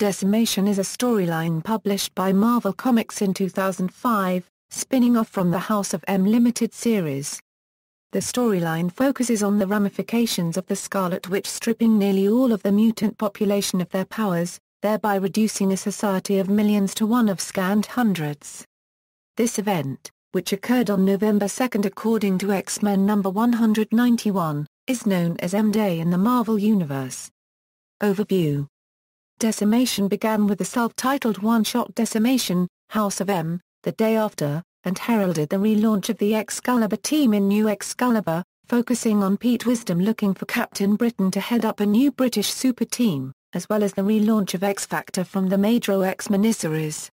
Decimation is a storyline published by Marvel Comics in 2005, spinning off from the House of M limited series. The storyline focuses on the ramifications of the Scarlet Witch stripping nearly all of the mutant population of their powers, thereby reducing a society of millions to one of scant hundreds. This event, which occurred on November 2 according to X-Men number 191, is known as M-Day in the Marvel Universe. Overview. Decimation began with the self-titled one-shot Decimation, House of M, the day after, and heralded the relaunch of the Excalibur team in New Excalibur, focusing on Pete Wisdom looking for Captain Britain to head up a new British super team, as well as the relaunch of X-Factor from the Major X miniseries.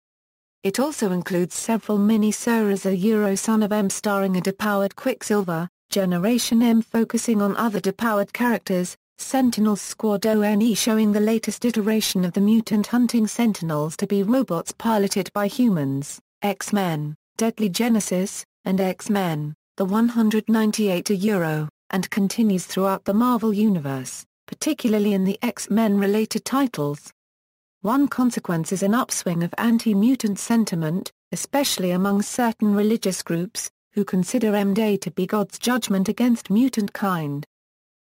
It also includes several mini-series a Son of M starring a depowered Quicksilver, Generation M focusing on other depowered characters, Sentinel Squad ONE showing the latest iteration of the mutant hunting Sentinels to be robots piloted by humans, X-Men, Deadly Genesis, and X-Men, the 198 euro, and continues throughout the Marvel Universe, particularly in the X-Men related titles. One consequence is an upswing of anti-mutant sentiment, especially among certain religious groups, who consider M-Day to be God's judgment against mutant kind.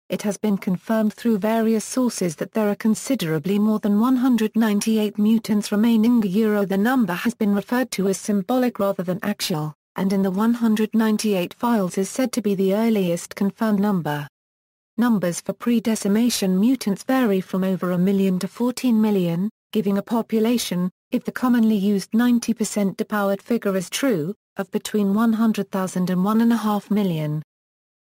It has been confirmed through various sources that there are considerably more than 198 mutants remaining. The number has been referred to as symbolic rather than actual, and in the 198 files is said to be the earliest confirmed number. Numbers for pre-decimation mutants vary from over 1 million to 14 million, giving a population, if the commonly used 90% depowered figure is true, of between 100,000 and 1.5 million.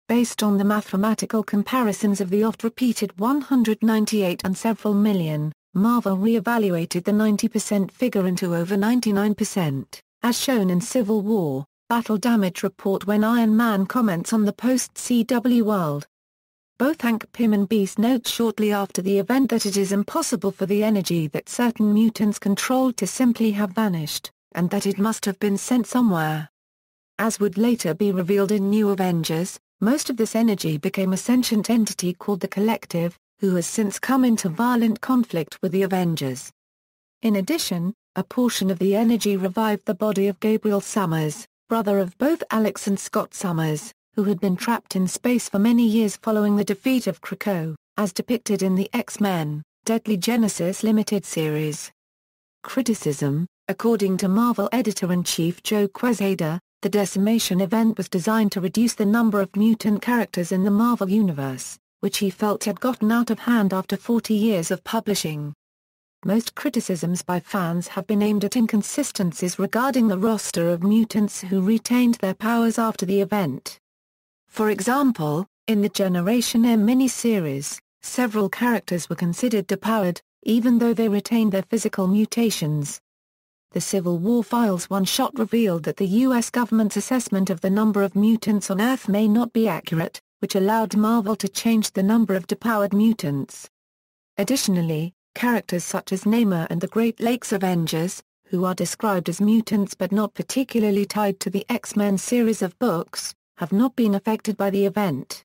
Based on the mathematical comparisons of the oft-repeated 198 and several million, Marvel re-evaluated the 90% figure into over 99%, as shown in Civil War, Battle Damage Report when Iron Man comments on the post-CW world. Both Hank Pym and Beast note shortly after the event that it is impossible for the energy that certain mutants controlled to simply have vanished, and that it must have been sent somewhere. As would later be revealed in New Avengers, most of this energy became a sentient entity called the Collective, who has since come into violent conflict with the Avengers. In addition, a portion of the energy revived the body of Gabriel Summers, brother of both Alex and Scott Summers, who had been trapped in space for many years following the defeat of Krakoa, as depicted in the X-Men, Deadly Genesis limited series. Criticism. According to Marvel editor-in-chief Joe Quesada, the Decimation event was designed to reduce the number of mutant characters in the Marvel Universe, which he felt had gotten out of hand after 40 years of publishing. Most criticisms by fans have been aimed at inconsistencies regarding the roster of mutants who retained their powers after the event. For example, in the Generation M miniseries, several characters were considered depowered, even though they retained their physical mutations. The Civil War Files one-shot revealed that the U.S. government's assessment of the number of mutants on Earth may not be accurate, which allowed Marvel to change the number of depowered mutants. Additionally, characters such as Namor and the Great Lakes Avengers, who are described as mutants but not particularly tied to the X-Men series of books, have not been affected by the event.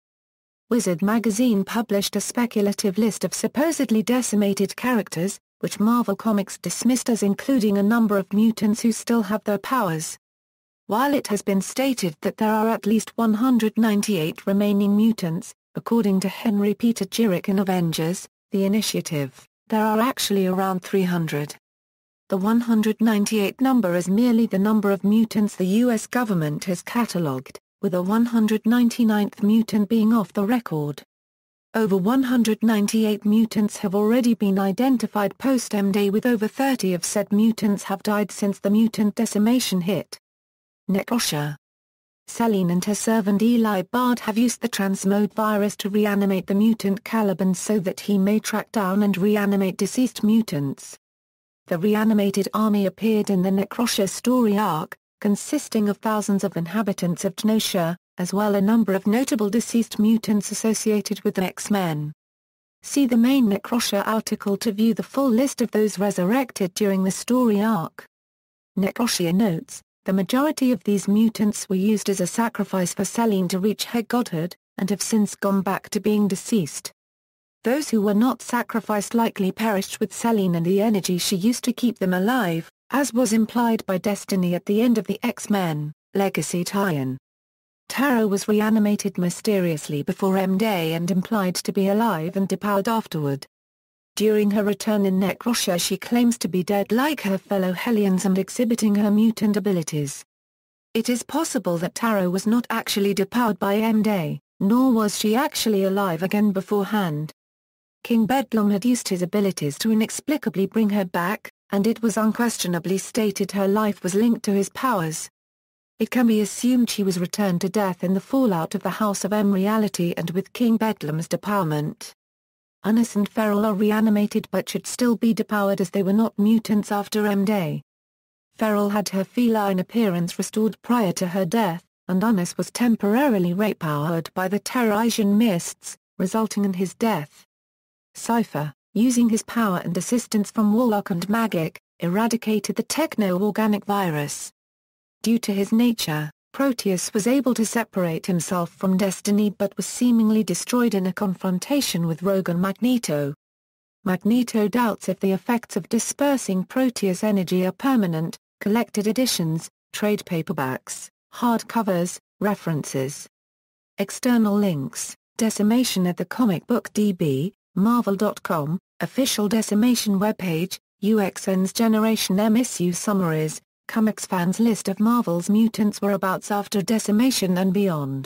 Wizard magazine published a speculative list of supposedly decimated characters, which Marvel Comics dismissed as including a number of mutants who still have their powers. While it has been stated that there are at least 198 remaining mutants, according to Henry Peter Jurek in Avengers, the Initiative, there are actually around 300. The 198 number is merely the number of mutants the U.S. government has catalogued, with a 199th mutant being off the record. Over 198 mutants have already been identified post-M-Day, with over 30 of said mutants have died since the mutant decimation hit. Necrosia. Selene and her servant Eli Bard have used the transmode virus to reanimate the mutant Caliban so that he may track down and reanimate deceased mutants. The reanimated army appeared in the Necrosia story arc, consisting of thousands of inhabitants of Genosha, as well a number of notable deceased mutants associated with the X-Men. See the main Necrosia article to view the full list of those resurrected during the story arc. Necrosia notes, the majority of these mutants were used as a sacrifice for Selene to reach her godhood, and have since gone back to being deceased. Those who were not sacrificed likely perished with Selene and the energy she used to keep them alive, as was implied by Destiny at the end of the X-Men Legacy tie-in. Tara was reanimated mysteriously before M-Day and implied to be alive and depowered afterward. During her return in Necrosia she claims to be dead like her fellow Hellions and exhibiting her mutant abilities. It is possible that Tara was not actually depowered by M-Day, nor was she actually alive again beforehand. King Bedlam had used his abilities to inexplicably bring her back, and it was unquestionably stated her life was linked to his powers. It can be assumed she was returned to death in the fallout of the House of M reality and with King Bedlam's depowerment. Unus and Feral are reanimated but should still be depowered as they were not mutants after M-Day. Feral had her feline appearance restored prior to her death, and Unus was temporarily repowered by the Terrasian mists, resulting in his death. Cypher, using his power and assistance from Warlock and Magic, eradicated the techno-organic virus. Due to his nature, Proteus was able to separate himself from Destiny but was seemingly destroyed in a confrontation with Rogue and Magneto. Magneto doubts if the effects of dispersing Proteus energy are permanent. Collected editions, trade paperbacks, hardcovers, references. External links, Decimation at the Comic Book DB, Marvel.com, official Decimation webpage, UXN's Generation M issue summaries, Comics fans list of Marvel's mutants whereabouts after Decimation and beyond.